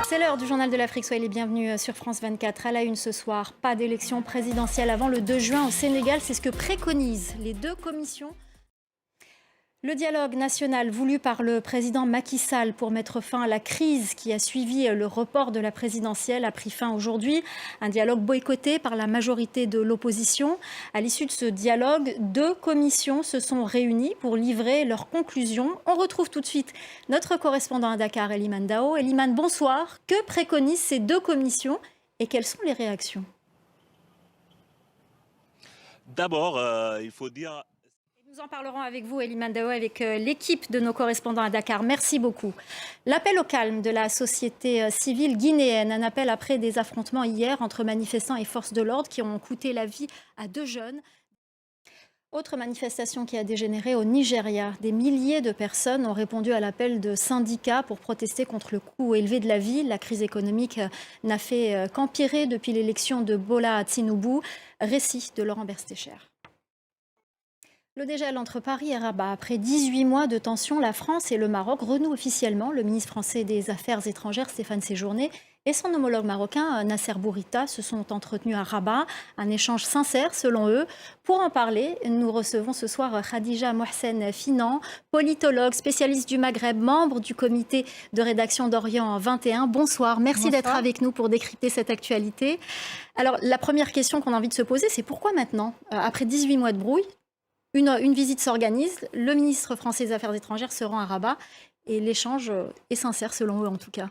C'est l'heure du Journal de l'Afrique. Soyez les bienvenus sur France 24. À la une ce soir, pas d'élection présidentielle avant le 2 juin au Sénégal. C'est ce que préconisent les deux commissions. Le dialogue national voulu par le président Macky Sall pour mettre fin à la crise qui a suivi le report de la présidentielle a pris fin aujourd'hui. Un dialogue boycotté par la majorité de l'opposition. À l'issue de ce dialogue, deux commissions se sont réunies pour livrer leurs conclusions. On retrouve tout de suite notre correspondant à Dakar, Elimane Dao. Elimane, bonsoir. Que préconisent ces deux commissions et quelles sont les réactions? D'abord, il faut dire... Nous en parlerons avec vous, Elimane Dao, avec l'équipe de nos correspondants à Dakar. Merci beaucoup. L'appel au calme de la société civile guinéenne, un appel après des affrontements hier entre manifestants et forces de l'ordre qui ont coûté la vie à deux jeunes. Autre manifestation qui a dégénéré au Nigeria. Des milliers de personnes ont répondu à l'appel de syndicats pour protester contre le coût élevé de la vie. La crise économique n'a fait qu'empirer depuis l'élection de Bola Tinubu. Récit de Laurent Berstécher. Le dégel entre Paris et Rabat. Après 18 mois de tension, la France et le Maroc renouent officiellement. Le ministre français des Affaires étrangères, Stéphane Séjourné, et son homologue marocain, Nasser Bourita, se sont entretenus à Rabat. Un échange sincère, selon eux. Pour en parler, nous recevons ce soir Khadija Mohsen Finan, politologue, spécialiste du Maghreb, membre du comité de rédaction d'Orient 21. Bonsoir, merci d'être avec nous pour décrypter cette actualité. Alors, la première question qu'on a envie de se poser, c'est pourquoi maintenant, après 18 mois de brouille, une visite s'organise, le ministre français des Affaires étrangères se rend à Rabat et l'échange est sincère selon eux en tout cas.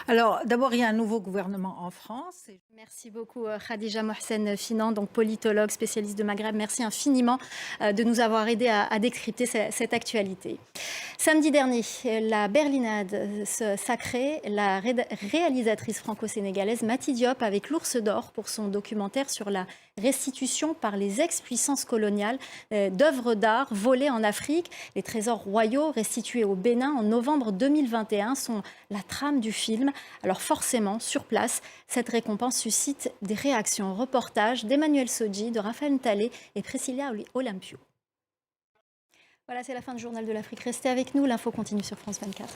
Alors d'abord il y a un nouveau gouvernement en France. Merci beaucoup Khadija Mohsen Finan, donc politologue, spécialiste de Maghreb. Merci infiniment de nous avoir aidé à décrypter cette actualité. Samedi dernier, la Berlinade sacrait la réalisatrice franco-sénégalaise Mati Diop avec l'Ours d'Or pour son documentaire sur la restitution par les ex-puissances coloniales d'œuvres d'art volées en Afrique. Les trésors royaux restitués au Bénin en novembre 2021 sont la trame du film. Alors forcément, sur place, cette récompense suscite des réactions. Reportage d'Emmanuel Sodji, de Raphaël Ntalé et Priscilla Olympio. Voilà, c'est la fin du Journal de l'Afrique. Restez avec nous, l'info continue sur France 24.